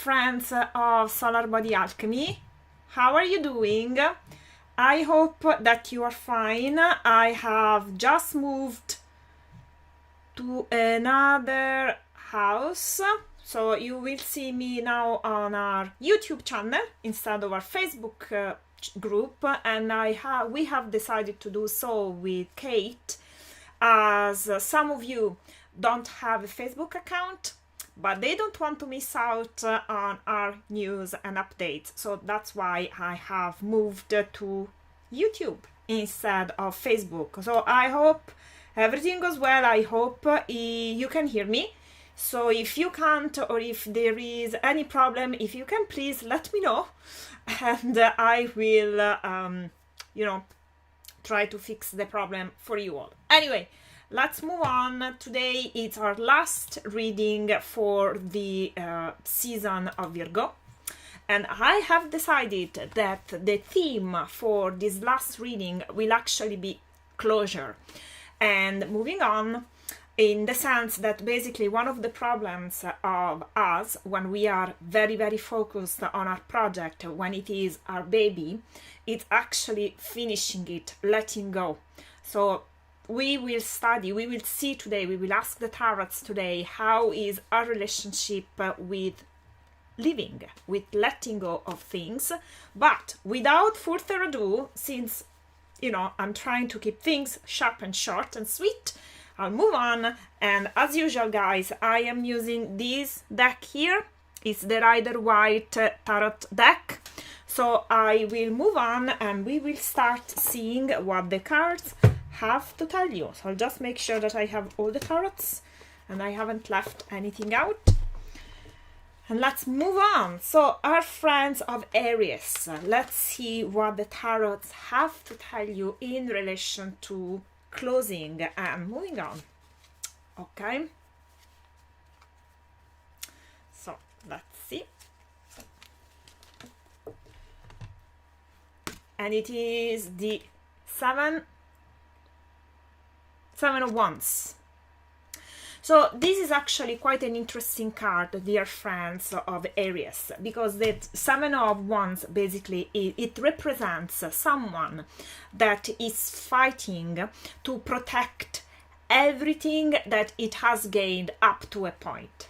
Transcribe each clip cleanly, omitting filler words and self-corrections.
friends of Solar Body Alchemy. How are you doing? I hope that you are fine. I have just moved to another house, so you will see me now on our YouTube channel instead of our Facebook group, and we have decided to do so with Kate, as some of you don't have a Facebook account, but they don't want to miss out on our news and updates. So that's why I have moved to YouTube instead of Facebook. So I hope everything goes well. I hope you can hear me. So if you can't, or if there is any problem, if you can please let me know, and I will, try to fix the problem for you all. Anyway, let's move on. Today it's our last reading for the season of Virgo, and I have decided that the theme for this last reading will actually be closure and moving on, in the sense that basically one of the problems of us when we are very, very focused on our project, when it is our baby, it's actually finishing it, letting go. So we will see today, we will ask the tarots today, how is our relationship with living, with letting go of things. But without further ado, since I'm trying to keep things sharp and short and sweet, I'll move on. And as usual, guys, I am using this deck here. It's the Rider White Tarot deck. So I will move on and we will start seeing what the cards have to tell you. So I'll just make sure that I have all the tarots and I haven't left anything out. And let's move on. So our friends of Aries, let's see what the tarots have to tell you in relation to closing and moving on. Okay, so let's see. And it is the seven of Wands. So this is actually quite an interesting card, dear friends of Aries, because the Seven of Wands, basically, it represents someone that is fighting to protect everything that it has gained up to a point.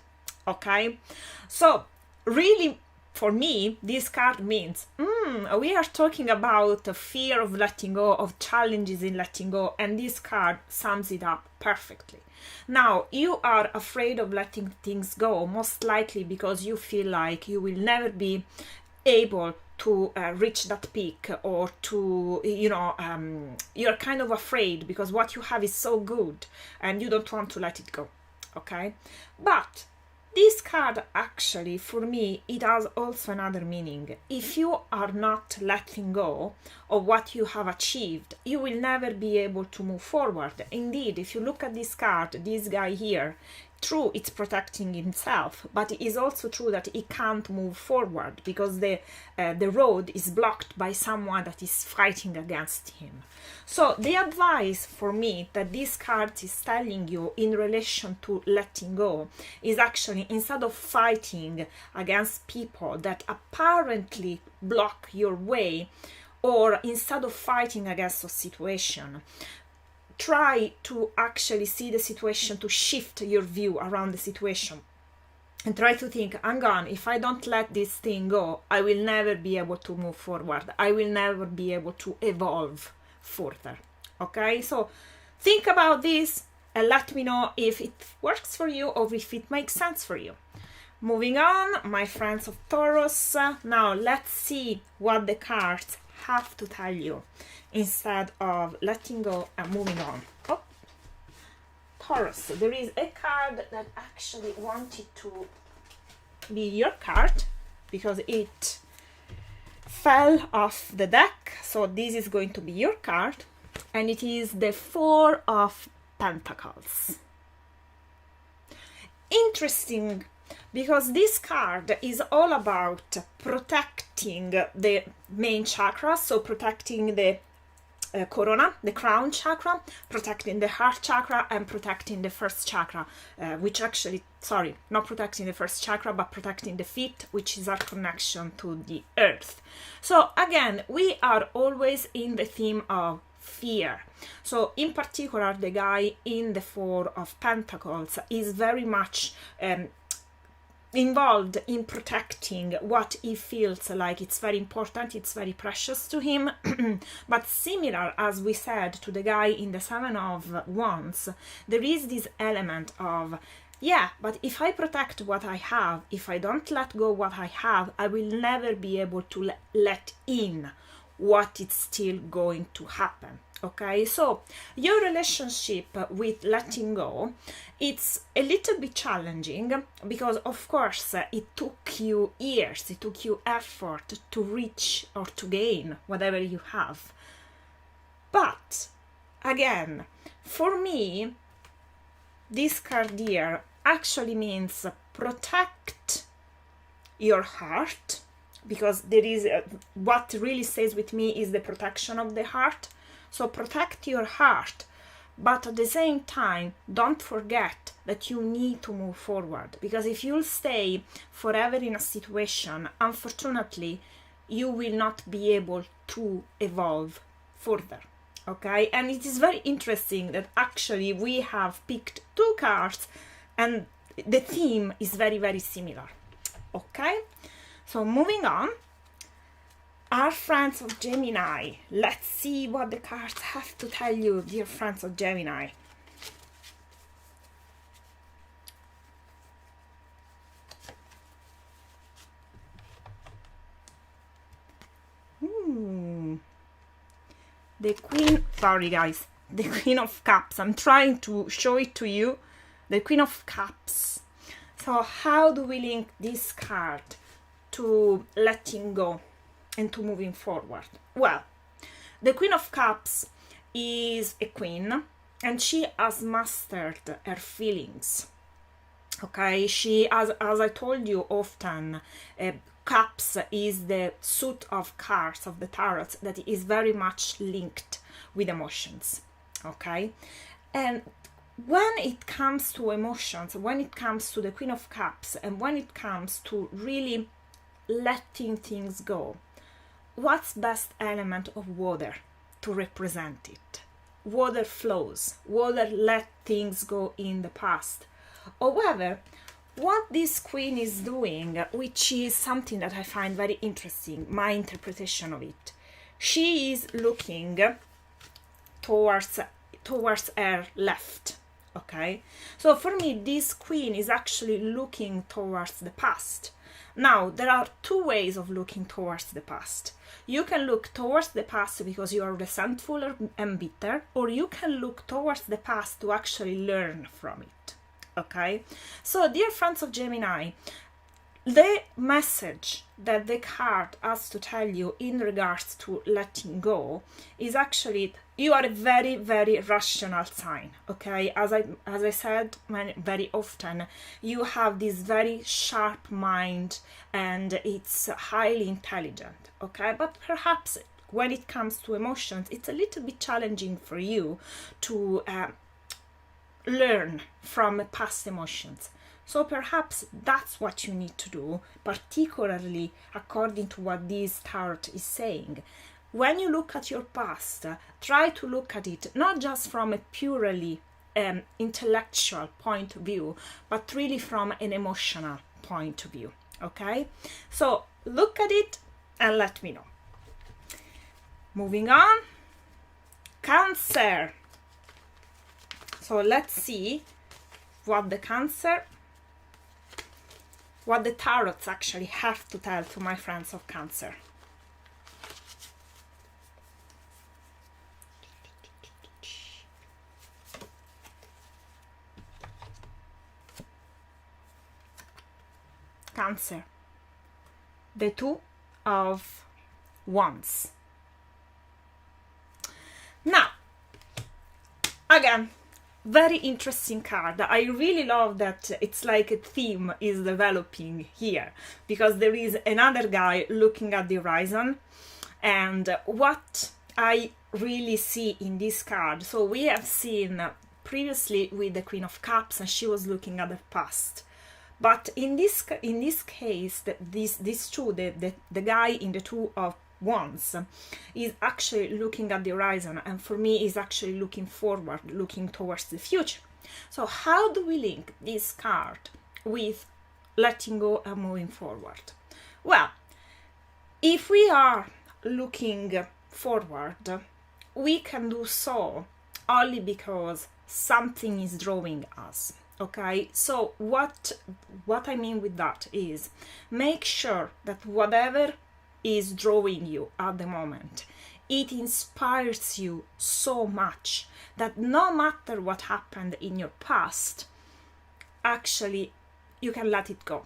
Okay? So really, for me, this card means we are talking about the fear of letting go, of challenges in letting go, and this card sums it up perfectly. Now, you are afraid of letting things go, most likely because you feel like you will never be able to reach that peak, or to, you're kind of afraid because what you have is so good and you don't want to let it go. Okay? But this card, actually, for me, it has also another meaning. If you are not letting go of what you have achieved, you will never be able to move forward. Indeed, if you look at this card, this guy here, true, it's protecting himself, but it is also true that he can't move forward because the road is blocked by someone that is fighting against him. So the advice for me that this card is telling you in relation to letting go is actually, instead of fighting against people that apparently block your way, or instead of fighting against a situation, try to actually see the situation, to shift your view around the situation, and try to think, hang on, if I don't let this thing go, I will never be able to move forward. I will never be able to evolve further. Okay, so think about this and let me know if it works for you or if it makes sense for you. Moving on, my friends of Taurus, now let's see what the cards have to tell you instead of letting go and moving on. Oh, Taurus, there is a card that actually wanted to be your card because it fell off the deck, so this is going to be your card, and it is the Four of Pentacles. Interesting, because this card is all about protecting the main chakra, so protecting the corona, the crown chakra, protecting the heart chakra and protecting the first chakra, which actually, sorry, not protecting the first chakra, but protecting the feet, which is our connection to the earth. So again, we are always in the theme of fear. So in particular, the guy in the Four of Pentacles is very much involved in protecting what he feels like it's very important, it's very precious to him. But similar, as we said, to the guy in the Seven of Wands, there is this element of, yeah, but if I protect what I have, if I don't let go what I have, I will never be able to let in what is still going to happen. Okay, so your relationship with letting go, it's a little bit challenging because, of course, it took you years, it took you effort to reach or to gain whatever you have. But again, for me, this card here actually means protect your heart, because there is what really stays with me is the protection of the heart. So protect your heart, but at the same time, don't forget that you need to move forward, because if you'll stay forever in a situation, unfortunately, you will not be able to evolve further. Okay, and it is very interesting that actually we have picked two cards and the theme is very, very similar. Okay, so moving on. Our friends of Gemini, let's see what the cards have to tell you, dear friends of Gemini. The Queen, sorry guys, the Queen of Cups. I'm trying to show it to you. The Queen of Cups. So how do we link this card to letting go and to moving forward? Well, the Queen of Cups is a queen and she has mastered her feelings. Okay, she, as I told you often, Cups is the suit of cards of the tarot that is very much linked with emotions. Okay, and when it comes to emotions, when it comes to the Queen of Cups, and when it comes to really letting things go, what's best element of water to represent it? Water flows. Water let things go in the past. However, what this queen is doing, which is something that I find very interesting, my interpretation of it, she is looking towards her left. Okay, so for me, this queen is actually looking towards the past. Now, there are two ways of looking towards the past. You can look towards the past because you are resentful and bitter, or you can look towards the past to actually learn from it. Okay? So, dear friends of Gemini, the message that the card has to tell you in regards to letting go is actually you are a very, very rational sign. Okay, as I said very often, you have this very sharp mind and it's highly intelligent. Okay, but perhaps when it comes to emotions, it's a little bit challenging for you to learn from past emotions. So perhaps that's what you need to do, particularly according to what this tarot is saying. When you look at your past, try to look at it not just from a purely intellectual point of view, but really from an emotional point of view. Okay? So look at it and let me know. Moving on. Cancer. So let's see what the tarots actually have to tell to my friends of Cancer. Cancer. The Two of Wands. Now, again, very interesting card. I really love that it's like a theme is developing here, because there is another guy looking at the horizon, and what I really see in this card, so we have seen previously with the Queen of Cups, and she was looking at the past. But in this case, this two, the guy in the Two of Wands, is actually looking at the horizon, and for me is actually looking forward, looking towards the future. So how do we link this card with letting go and moving forward? Well, if we are looking forward, we can do so only because something is drawing us. Okay, so what I mean with that is, make sure that whatever is drawing you at the moment, it inspires you so much that no matter what happened in your past, actually you can let it go.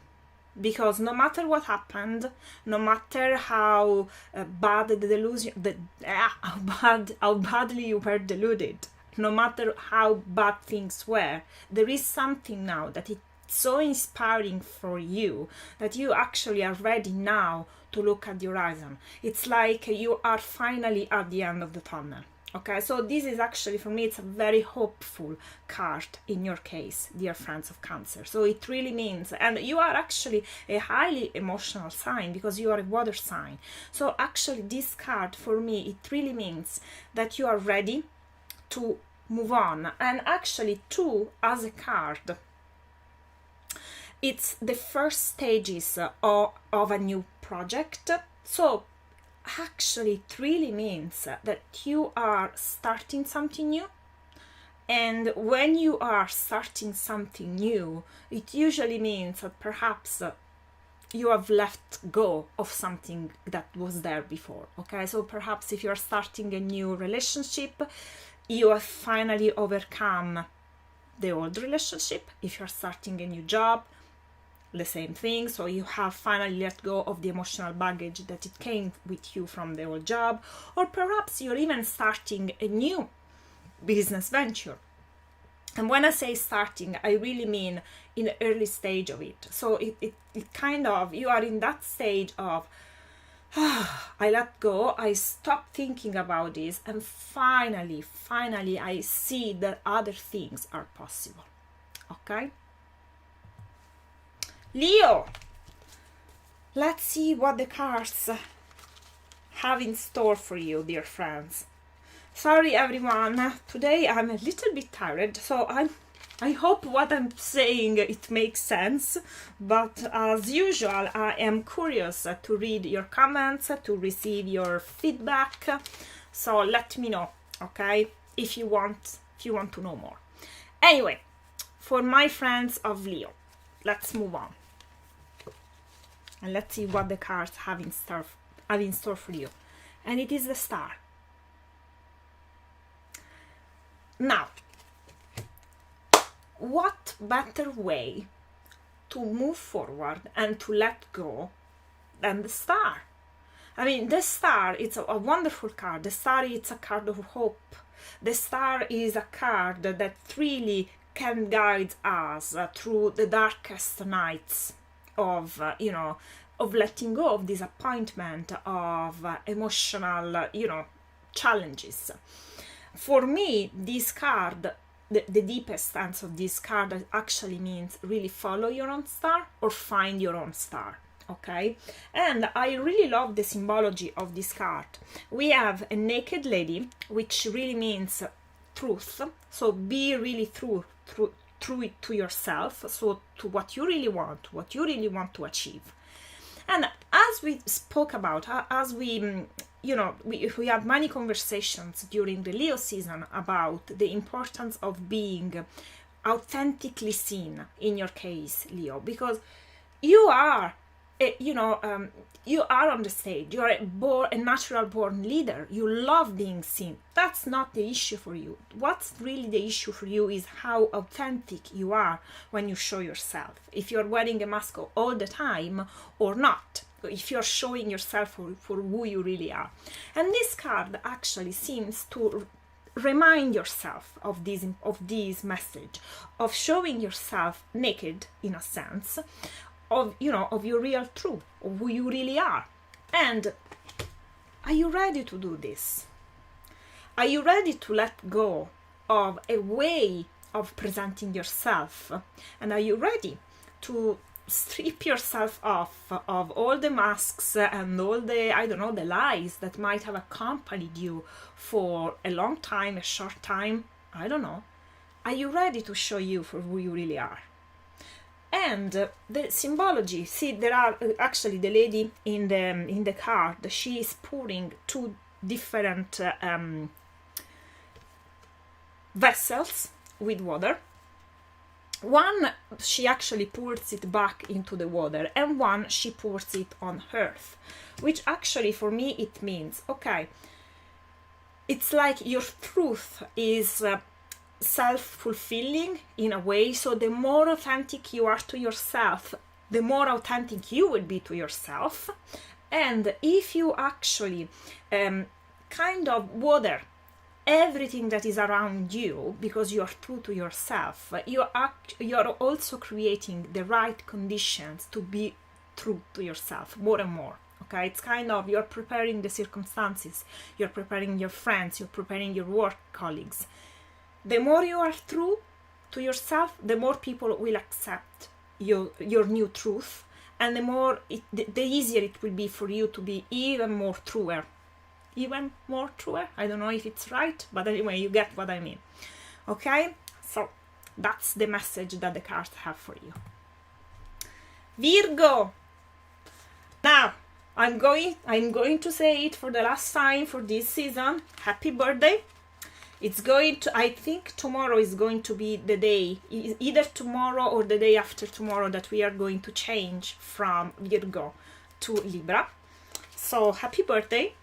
Because no matter what happened, no matter how bad the delusion, how badly you were deluded, no matter how bad things were, there is something now that it's so inspiring for you that you actually are ready now to look at the horizon. It's like you are finally at the end of the tunnel. Okay, so this is actually, for me, it's a very hopeful card in your case, dear friends of Cancer. So it really means, and you are actually a highly emotional sign because you are a water sign. So actually this card, for me, it really means that you are ready to move on. And actually, two as a card, it's the first stages of a new project. So actually it really means that you are starting something new. And when you are starting something new, it usually means that perhaps you have let go of something that was there before. Okay, so perhaps if you are starting a new relationship, you have finally overcome the old relationship. If you're starting a new job, the same thing. So you have finally let go of the emotional baggage that it came with you from the old job. Or perhaps you're even starting a new business venture. And when I say starting, I really mean in the early stage of it. So it kind of, you are in that stage of, I let go, I stop thinking about this, and finally I see that other things are possible. Okay? Leo, let's see what the cards have in store for you, dear friends. Sorry everyone, today I'm a little bit tired, so I hope what I'm saying, it makes sense, but as usual I am curious to read your comments, to receive your feedback, so let me know, okay, if you want to know more. Anyway, for my friends of Leo, let's move on and let's see what the cards have in store for you. And it is the Star. Now, what better way to move forward and to let go than the Star? I mean, the Star, it's a wonderful card. The Star, it's a card of hope. The Star is a card that really can guide us through the darkest nights of, of letting go, of disappointment, of emotional, challenges. For me, this card, the deepest sense of this card actually means really follow your own star or find your own star. Okay, and I really love the symbology of this card. We have a naked lady, which really means truth. So be really true it to yourself, so to what you really want to achieve. And as we spoke about, as we had many conversations during the Leo season about the importance of being authentically seen in your case, Leo, because you are you are on the stage, you are a natural born leader, you love being seen. That's not the issue for you. What's really the issue for you is how authentic you are when you show yourself. If you're wearing a mask all the time or not, if you're showing yourself for who you really are. And this card actually seems to remind yourself of this message, of showing yourself naked, in a sense, of your real truth, of who you really are. And are you ready to do this? Are you ready to let go of a way of presenting yourself? And are you ready to strip yourself off of all the masks and all the, I don't know, the lies that might have accompanied you for a long time, a short time? I don't know. Are you ready to show you for who you really are? And the symbology, see, there are actually the lady in the card, she is pouring two different vessels with water. One, she actually pours it back into the water, and one, she pours it on earth, which actually for me it means, okay, it's like your truth is self-fulfilling in a way. So the more authentic you are to yourself, the more authentic you will be to yourself. And if you actually kind of water everything that is around you because you are true to yourself, you're also creating the right conditions to be true to yourself more and more. Okay, it's kind of, you're preparing the circumstances, you're preparing your friends, you're preparing your work colleagues. The more you are true to yourself, the more people will accept your new truth, and the easier it will be for you to be even more truer. Even more truer? I don't know if it's right, but anyway, you get what I mean. Okay? So that's the message that the cards have for you. Virgo! Now, I'm going to say it for the last time for this season. Happy birthday! It's going to, I think tomorrow is going to be the day, either tomorrow or the day after tomorrow, that we are going to change from Virgo to Libra. So happy birthday.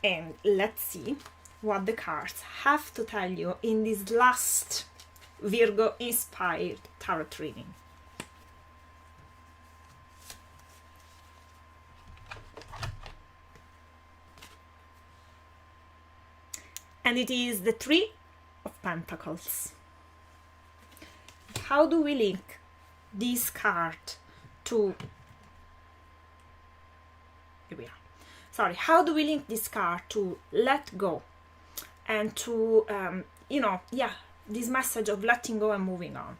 And let's see what the cards have to tell you in this last Virgo inspired tarot reading. And it is the Three of Pentacles. How do we link this card to... Here we are. Sorry, how do we link this card to let go and to, this message of letting go and moving on?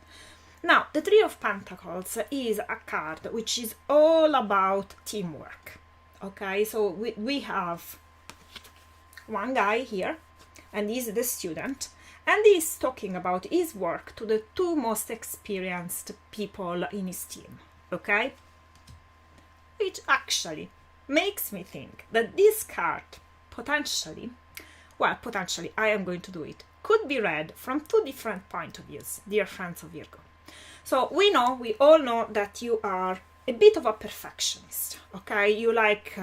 Now, the Three of Pentacles is a card which is all about teamwork. Okay, so we have one guy here, and he's the student, and he's talking about his work to the two most experienced people in his team, okay? Which actually makes me think that this card potentially, I am going to do it, could be read from two different point of views, dear friends of Virgo. So we all know that you are a bit of a perfectionist, okay? You like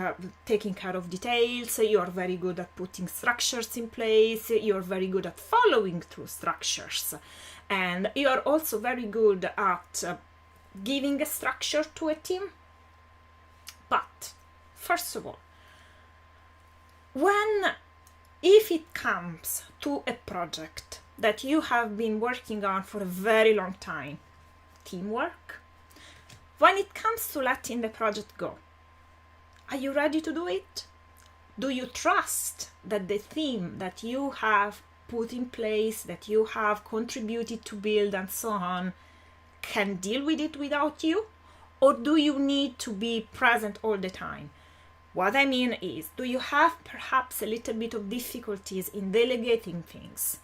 taking care of details, you are very good at putting structures in place, you're very good at following through structures, and you are also very good at giving a structure to a team. But first of all, if it comes to a project that you have been working on for a very long time, teamwork, when it comes to letting the project go, are you ready to do it? Do you trust that the theme that you have put in place, that you have contributed to build and so on, can deal with it without you? Or do you need to be present all the time? What I mean is, do you have perhaps a little bit of difficulties in delegating things?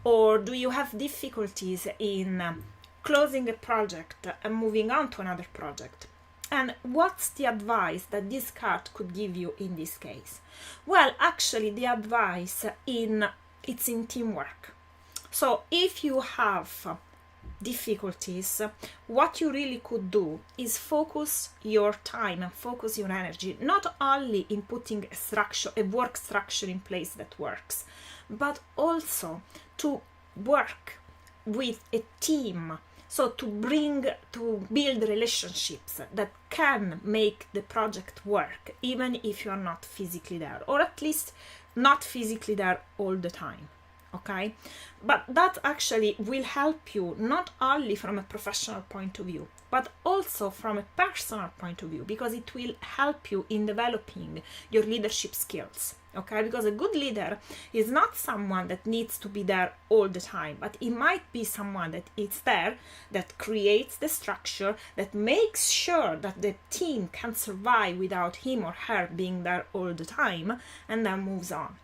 Or do you have difficulties in closing a project and moving on to another project? And what's the advice that this card could give you in this case? Well, actually the advice it's in teamwork. So if you have difficulties, what you really could do is focus your time and focus your energy not only in putting a work structure in place that works, but also to work with a team. So to build relationships that can make the project work, even if you are not physically there, or at least not physically there all the time, okay? But that actually will help you not only from a professional point of view, but also from a personal point of view, because it will help you in developing your leadership skills. Okay, because a good leader is not someone that needs to be there all the time, but it might be someone that is there, that creates the structure, that makes sure that the team can survive without him or her being there all the time, and then moves on.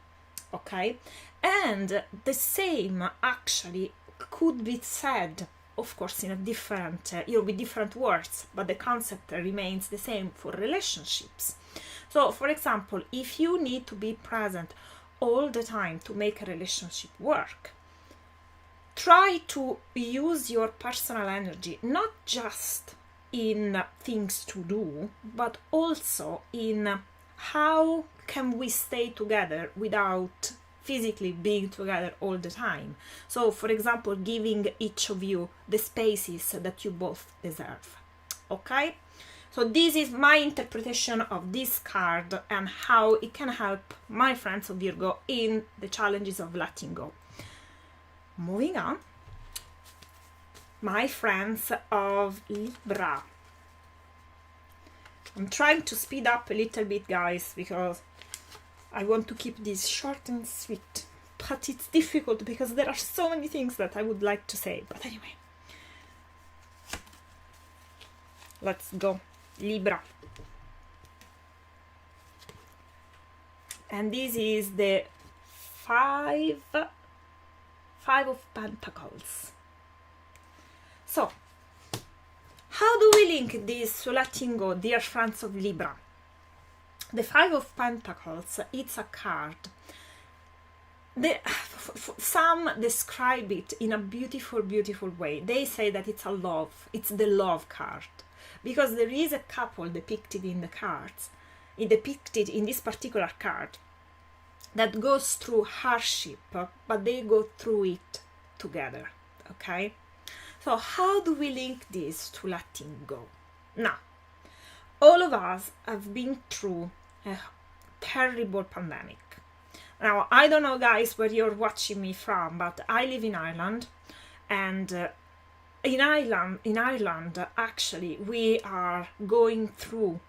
Okay, and the same actually could be said, of course, in a different, with different words, but the concept remains the same for relationships. So, for example, if you need to be present all the time to make a relationship work, try to use your personal energy not just in things to do, but also in how can we stay together without physically being together all the time. So, for example, giving each of you the spaces that you both deserve. Okay? So this is my interpretation of this card and how it can help my friends of Virgo in the challenges of letting go. Moving on, my friends of Libra. I'm trying to speed up a little bit, guys, because I want to keep this short and sweet. But it's difficult because there are so many things that I would like to say. But anyway, let's go. Libra. And this is the five of Pentacles. So, how do we link this to letting go, dear friends of Libra? The Five of Pentacles, it's a card. Some describe it in a beautiful, beautiful way. They say that it's the love card. Because there is a couple depicted in the cards, depicted in this particular card, that goes through hardship, but they go through it together. Okay? So how do we link this to letting go? Now, all of us have been through a terrible pandemic. Now, I don't know, guys, where you're watching me from, but I live in Ireland, and in Ireland, actually, we are going through,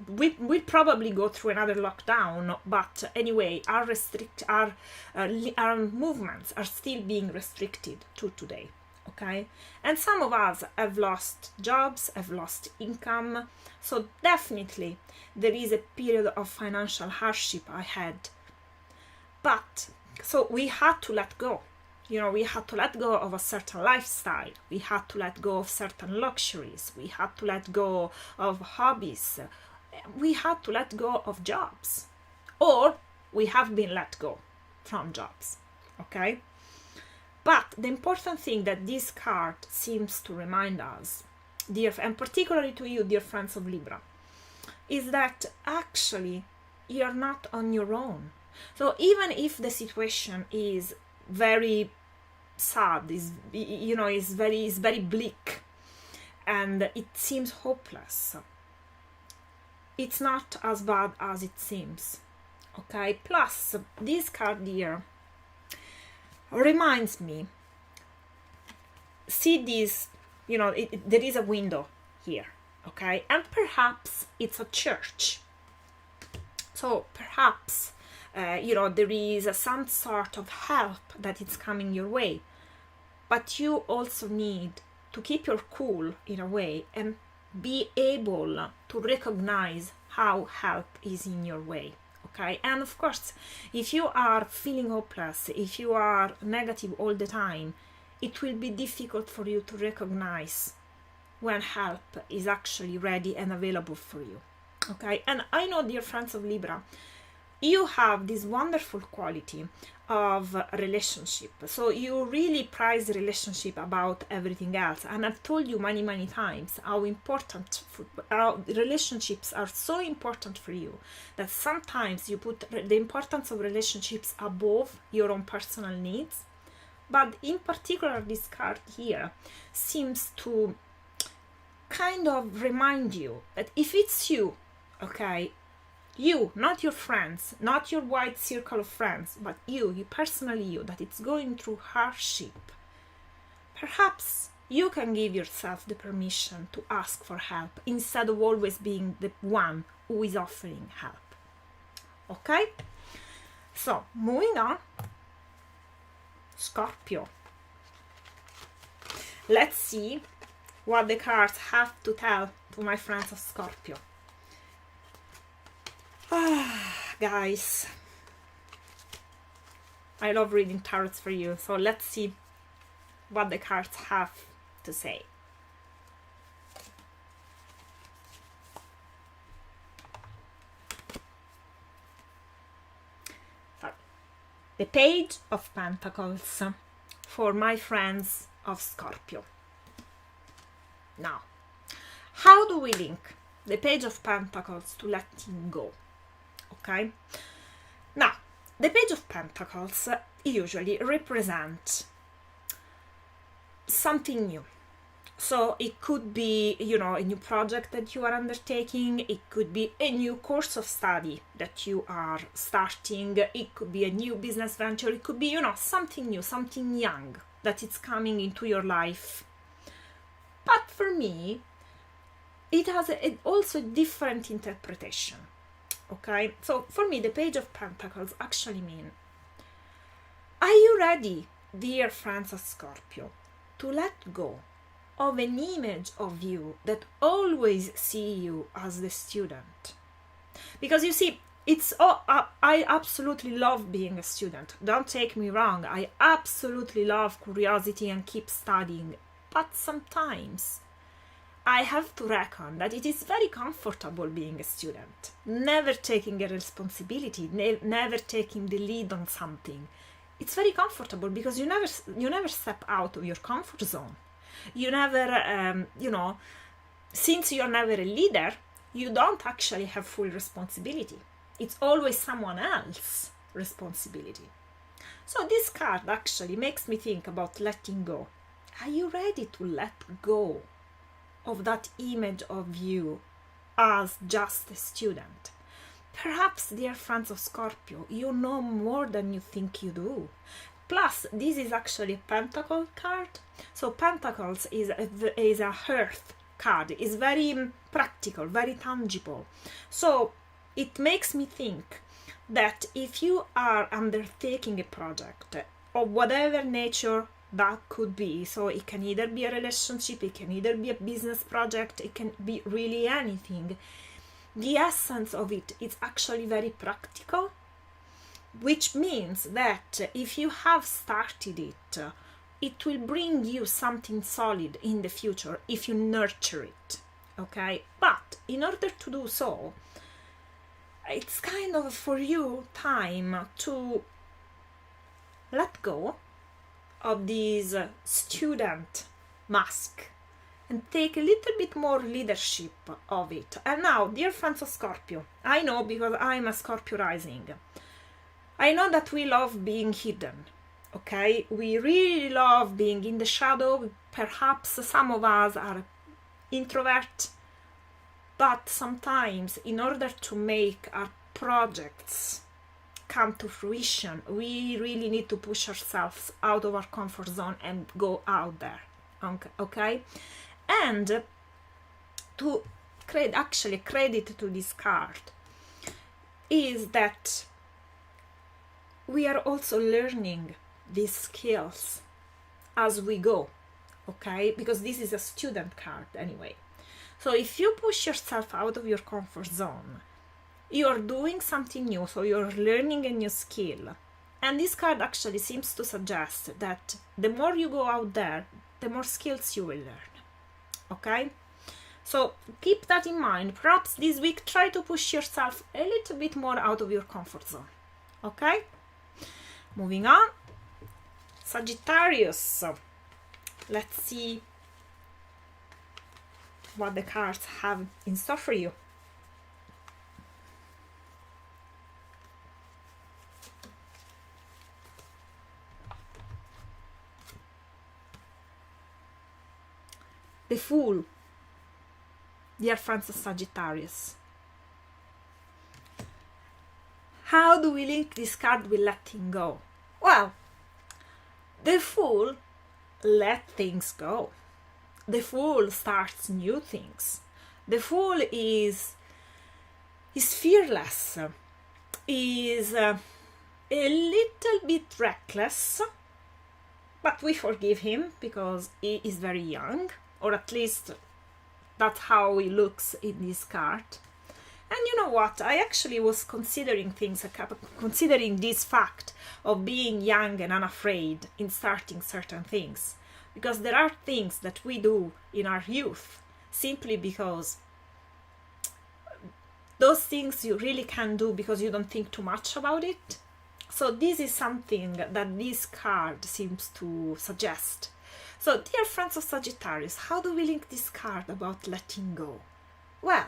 we'll probably go through another lockdown, but anyway, our movements are still being restricted to today, okay? And some of us have lost jobs, have lost income, so definitely there is a period of financial hardship ahead. But, so we had to let go. We had to let go of a certain lifestyle. We had to let go of certain luxuries. We had to let go of hobbies. We had to let go of jobs. Or we have been let go from jobs. Okay? But the important thing that this card seems to remind us, and particularly to you, dear friends of Libra, is that actually you're not on your own. So even if the situation is very sad, is very bleak, and it seems hopeless, it's not as bad as it seems. Okay, plus this card here reminds me, see this, there is a window here, okay, and perhaps it's a church. So perhaps there is some sort of help that is coming your way, but you also need to keep your cool in a way and be able to recognize how help is in your way. Okay, and of course, if you are feeling hopeless, if you are negative all the time, it will be difficult for you to recognize when help is actually ready and available for you. Okay, and I know, dear friends of Libra, you have this wonderful quality of relationship. So you really prize relationship about everything else. And I've told you many, many times how relationships are so important for you that sometimes you put the importance of relationships above your own personal needs. But in particular, this card here seems to kind of remind you that if it's you, okay, you, not your friends, not your wide circle of friends, but you personally, that it's going through hardship, perhaps you can give yourself the permission to ask for help instead of always being the one who is offering help. Okay? So, moving on. Scorpio. Let's see what the cards have to tell to my friends of Scorpio. Guys, I love reading tarots for you, so let's see what the cards have to say. The Page of Pentacles for my friends of Scorpio. Now, how do we link the Page of Pentacles to letting go? Okay? Now, the Page of Pentacles usually represents something new. So it could be, you know, a new project that you are undertaking. It could be a new course of study that you are starting. It could be a new business venture. It could be, you know, something new, something young that is coming into your life. But for me, it has also a different interpretation. Okay? So for me, the Page of Pentacles actually means, are you ready, dear friends of Scorpio, to let go of an image of you that always see you as the student? Because you see, I absolutely love being a student. Don't take me wrong. I absolutely love curiosity and keep studying. But sometimes I have to reckon that it is very comfortable being a student, never taking a responsibility, never taking the lead on something. It's very comfortable because you never step out of your comfort zone. You never, you know, since you're never a leader, you don't actually have full responsibility. It's always someone else's responsibility. So this card actually makes me think about letting go. Are you ready to let go of that image of you as just a student? Perhaps, dear friends of Scorpio, you know more than you think you do. Plus, this is actually a pentacle card. So pentacles is a earth card. It's very practical, very tangible. So it makes me think that if you are undertaking a project of whatever nature that could be, so it can either be a relationship, it can either be a business project, it can be really anything. The essence of it is actually very practical, which means that if you have started it, it will bring you something solid in the future if you nurture it, okay? But in order to do so, it's kind of for you time to let go of this student mask and take a little bit more leadership of it. And now, dear friends of Scorpio, I know because I'm a Scorpio rising, I know that we love being hidden, okay? We really love being in the shadow. Perhaps some of us are introvert, but sometimes in order to make our projects come to fruition, we really need to push ourselves out of our comfort zone and go out there, okay? And to actually credit to this card is that we are also learning these skills as we go, okay? Because this is a student card anyway. So if you push yourself out of your comfort zone, you're doing something new, so you're learning a new skill. And this card actually seems to suggest that the more you go out there, the more skills you will learn, okay? So keep that in mind. Perhaps this week try to push yourself a little bit more out of your comfort zone, okay? Moving on, Sagittarius. Let's see what the cards have in store for you. The Fool, dear friends of Sagittarius. How do we link this card with letting go? Well, the Fool let things go. the Fool starts new things. The Fool is fearless, is a little bit reckless, but we forgive him because he is very young, or at least that's how he looks in this card. And you know what? I actually was considering considering this fact of being young and unafraid in starting certain things. Because there are things that we do in our youth simply because those things you really can do because you don't think too much about it. So this is something that this card seems to suggest. So, dear friends of Sagittarius, how do we link this card about letting go? Well,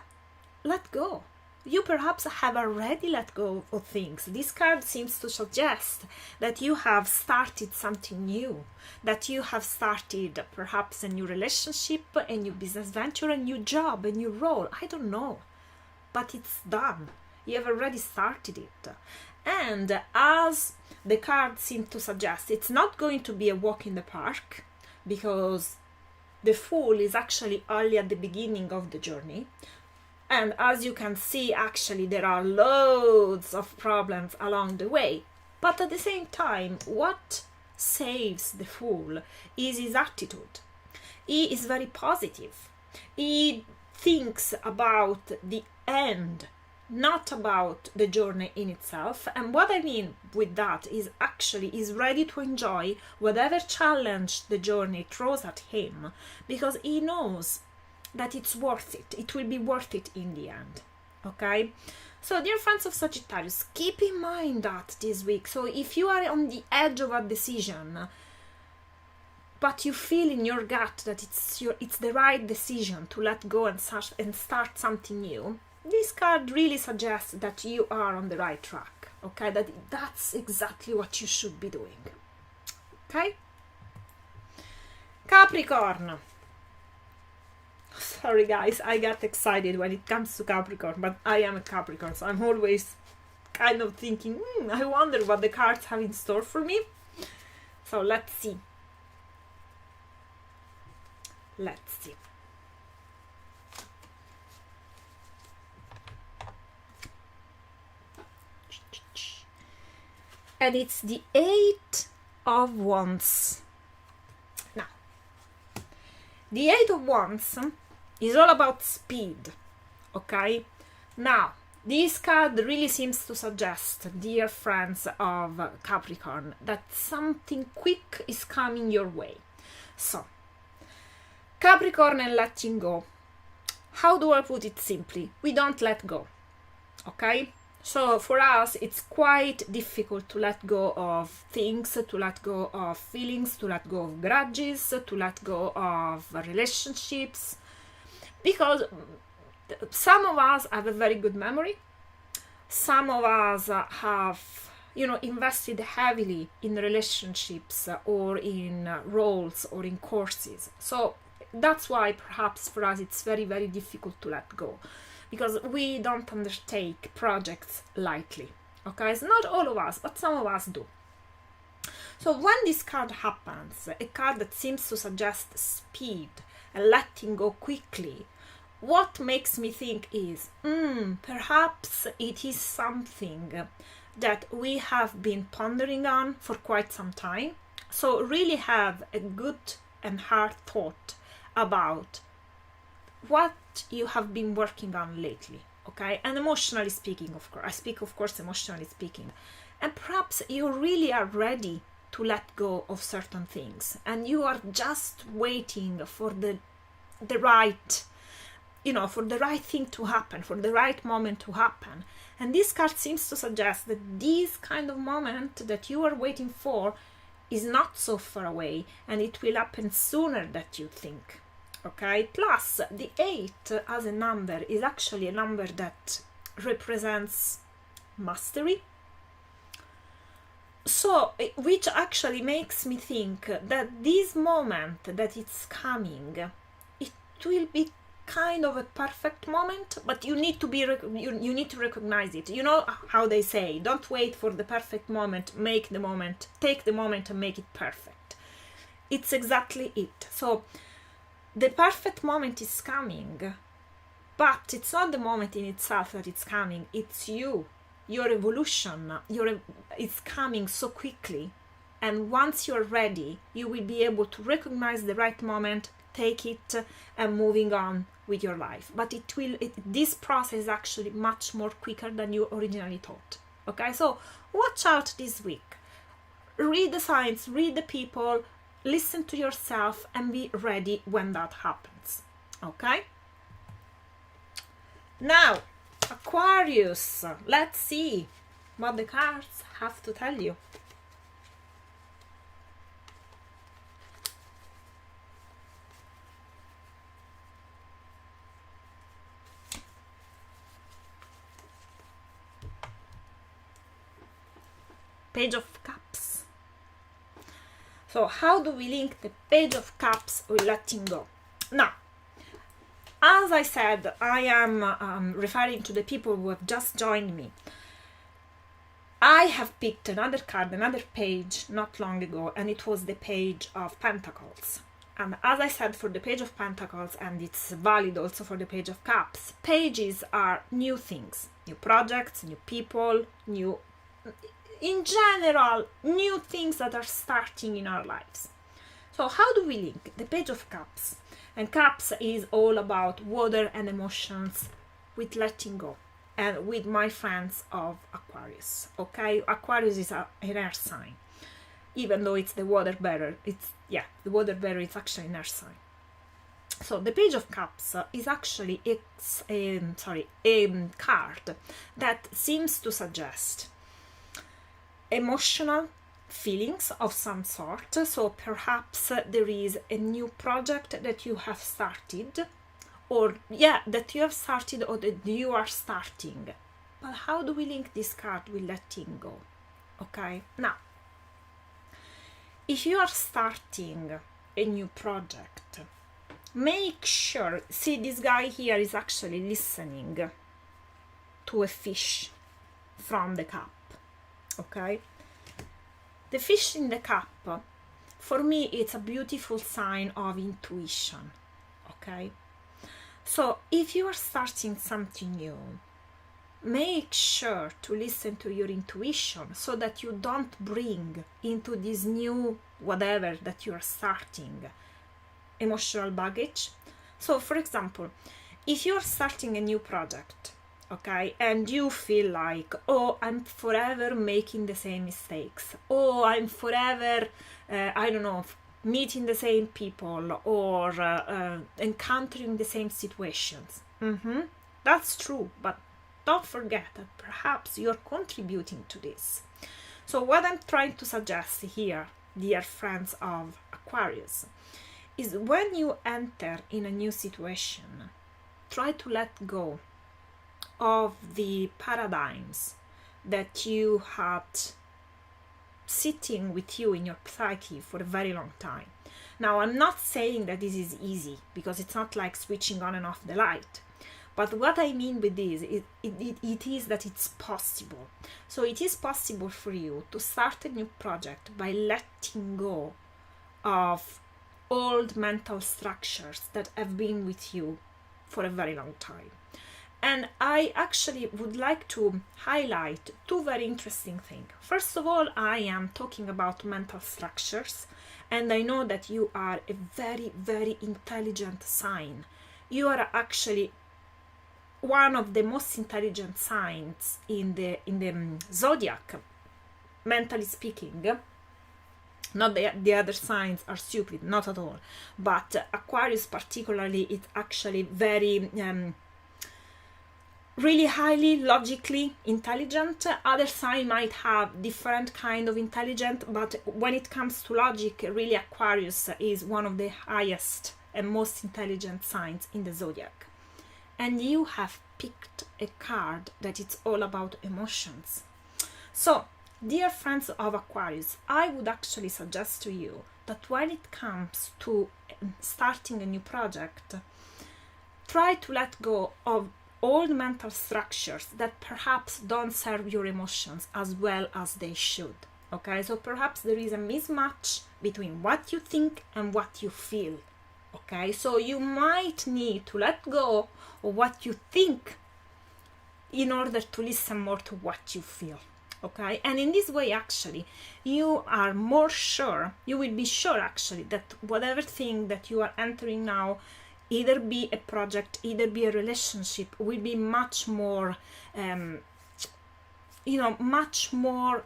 let go. You perhaps have already let go of things. This card seems to suggest that you have started something new, that you have started perhaps a new relationship, a new business venture, a new job, a new role. I don't know, but it's done. You have already started it. And as the card seems to suggest, it's not going to be a walk in the park, because the Fool is actually only at the beginning of the journey. And as you can see, actually, there are loads of problems along the way. But at the same time, what saves the Fool is his attitude. He is very positive. He thinks about the end, not about the journey in itself. And what I mean with that is actually he's ready to enjoy whatever challenge the journey throws at him, because he knows that it's worth it. It will be worth it in the end. Okay? So, dear friends of Sagittarius, keep in mind that this week. So, if you are on the edge of a decision, but you feel in your gut that it's the right decision to let go and start something new, this card really suggests that you are on the right track. Okay? That's exactly what you should be doing. Okay? Capricorn. Sorry guys, I get excited when it comes to Capricorn, but I am a Capricorn, so I'm always kind of thinking, I wonder what the cards have in store for me. So let's see. Let's see. And it's the Eight of Wands. Now, the Eight of Wands is all about speed, okay? Now, this card really seems to suggest, dear friends of Capricorn, that something quick is coming your way. So, Capricorn and letting go. How do I put it simply? We don't let go, okay? So for us, it's quite difficult to let go of things, to let go of feelings, to let go of grudges, to let go of relationships, because some of us have a very good memory. Some of us have, invested heavily in relationships or in roles or in courses. So that's why perhaps for us it's very, very difficult to let go, because we don't undertake projects lightly. Okay, it's not all of us, but some of us do. So when this card happens, a card that seems to suggest speed and letting go quickly, what makes me think is, perhaps it is something that we have been pondering on for quite some time. So really have a good and hard thought about what you have been working on lately, okay? And emotionally speaking, of course, I speak, of course, emotionally speaking. And perhaps you really are ready to let go of certain things, and you are just waiting for the right, for the right thing to happen, for the right moment to happen. And this card seems to suggest that this kind of moment that you are waiting for is not so far away, and it will happen sooner than you think. Okay, plus the 8 as a number is actually a number that represents mastery. So, which actually makes me think that this moment that it's coming, it will be kind of a perfect moment, but you need to you need to recognize it. You know how they say, don't wait for the perfect moment, take the moment and make it perfect. It's exactly it. So the perfect moment is coming, but it's not the moment in itself that it's coming, it's you, your evolution, it's coming so quickly. And once you're ready, you will be able to recognize the right moment, take it, and moving on with your life. But this process is actually much more quicker than you originally thought. Okay, so watch out this week. Read the signs, read the people, listen to yourself, and be ready when that happens. Okay? Now, Aquarius, let's see what the cards have to tell you. Page of Cups. So how do we link the Page of Cups with letting go? Now, as I said, I am referring to the people who have just joined me. I have picked another card, another page not long ago, and it was the Page of Pentacles. And as I said, for the Page of Pentacles, and it's valid also for the Page of Cups, pages are new things, new projects, new people, in general, new things that are starting in our lives. So how do we link the Page of Cups? And Cups is all about water and emotions with letting go, and with my friends of Aquarius. Okay, Aquarius is an air sign, even though it's the water bearer. The water bearer is actually an air sign. So the Page of Cups is actually a card that seems to suggest emotional feelings of some sort. So perhaps there is a new project that you have started, or that you are starting. But how do we link this card with letting go? Okay, now, if you are starting a new project, make sure, see, this guy here is actually listening to a fish from the cup. Okay, the fish in the cup, for me, it's a beautiful sign of intuition. Okay, so if you are starting something new, make sure to listen to your intuition so that you don't bring into this new whatever that you are starting emotional baggage. So for example, if you are starting a new project, okay, and you feel like, oh, I'm forever making the same mistakes, oh, I'm forever meeting the same people, or encountering the same situations. That's true, but don't forget that perhaps you're contributing to this. So what I'm trying to suggest here, dear friends of Aquarius, is when you enter in a new situation, try to let go of the paradigms that you had sitting with you in your psyche for a very long time. Now, I'm not saying that this is easy, because it's not like switching on and off the light. But what I mean with this, it is that it's possible. So it is possible for you to start a new project by letting go of old mental structures that have been with you for a very long time. And I actually would like to highlight two very interesting things. First of all, I am talking about mental structures, and I know that you are a very, very intelligent sign. You are actually one of the most intelligent signs in the zodiac, mentally speaking. Not the other signs are stupid, not at all. But Aquarius particularly, it's actually very really highly logically intelligent. Other sign might have different kind of intelligence, but when it comes to logic, really Aquarius is one of the highest and most intelligent signs in the zodiac. And you have picked a card that it's all about emotions. So, dear friends of Aquarius, I would actually suggest to you that when it comes to starting a new project, try to let go of old mental structures that perhaps don't serve your emotions as well as they should. Okay, so perhaps there is a mismatch between what you think and what you feel. Okay, so you might need to let go of what you think in order to listen more to what you feel. Okay, and in this way, actually, you are more sure, you will be sure actually that whatever thing that you are entering now, either be a project, either be a relationship, will be much more, much more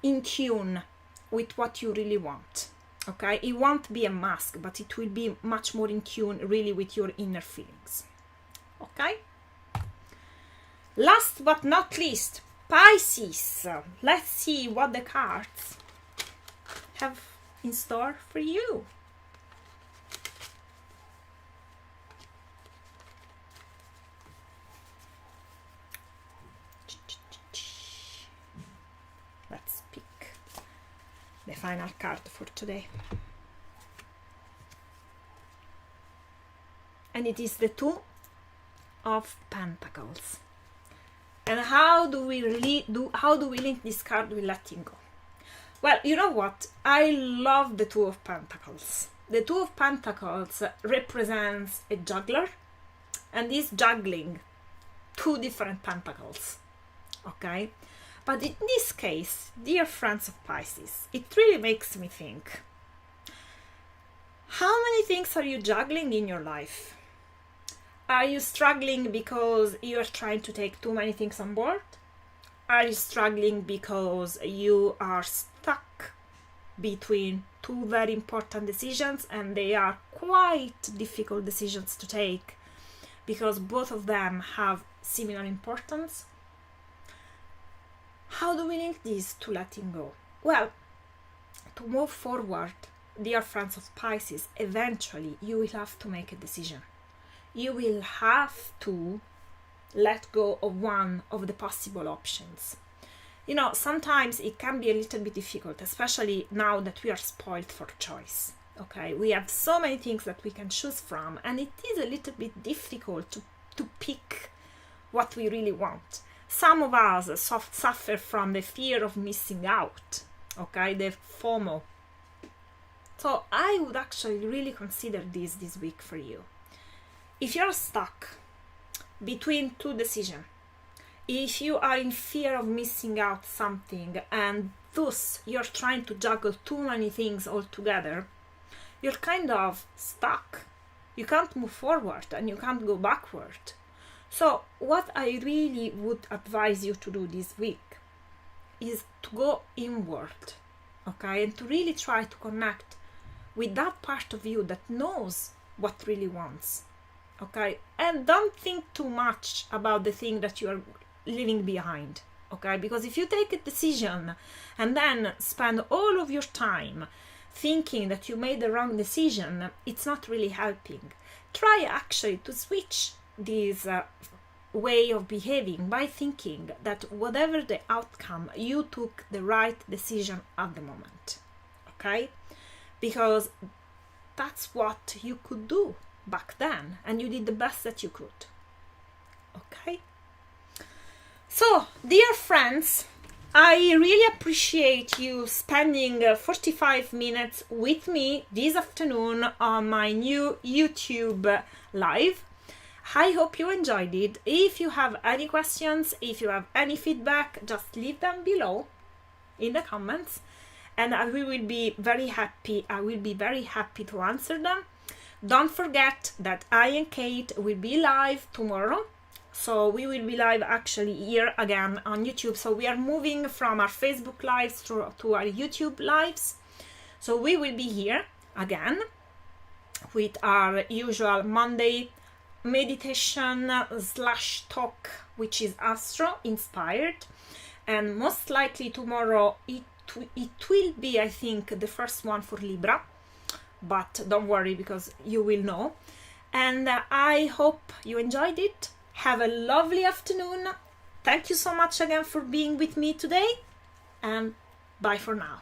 in tune with what you really want. Okay, it won't be a mask, but it will be much more in tune really with your inner feelings. Okay, last but not least, Pisces. Let's see what the cards have in store for you. Let's pick the final card for today. And it is the Two of Pentacles. And how do we link this card with letting go? Well, you know what? I love the Two of Pentacles. The Two of Pentacles represents a juggler, and is juggling two different pentacles. Okay? But in this case, dear friends of Pisces, it really makes me think. How many things are you juggling in your life? Are you struggling because you are trying to take too many things on board? Are you struggling because you are stuck between two very important decisions, and they are quite difficult decisions to take because both of them have similar importance? How do we link this to letting go? Well, to move forward, dear friends of Pisces, eventually you will have to make a decision. You will have to let go of one of the possible options. You know, sometimes it can be a little bit difficult, especially now that we are spoiled for choice. Okay, we have so many things that we can choose from, and it is a little bit difficult to pick what we really want. Some of us suffer from the fear of missing out, okay, the FOMO. So I would actually really consider this week for you. If you're stuck between two decisions, if you are in fear of missing out something, and thus you're trying to juggle too many things all together, you're kind of stuck. You can't move forward and you can't go backward. So what I really would advise you to do this week is to go inward, okay, and to really try to connect with that part of you that knows what really wants. Okay, and don't think too much about the thing that you are leaving behind. Okay, because if you take a decision and then spend all of your time thinking that you made the wrong decision, it's not really helping. Try actually to switch this way of behaving by thinking that whatever the outcome, you took the right decision at the moment. Okay, because that's what you could do back then, and you did the best that you could. Okay, so dear friends, I really appreciate you spending 45 minutes with me this afternoon on my new YouTube live. I hope you enjoyed it. If you have any questions, if you have any feedback, just leave them below in the comments, and we will be very happy. I will be very happy to answer them. Don't forget that I and Kate will be live tomorrow. So we will be live actually here again on YouTube. So we are moving from our Facebook lives to our YouTube lives. So we will be here again with our usual Monday meditation / talk, which is astro inspired. And most likely tomorrow it will be, I think, the first one for Libra. But don't worry, because you will know. And I hope you enjoyed it. Have a lovely afternoon. Thank you so much again for being with me today, and bye for now.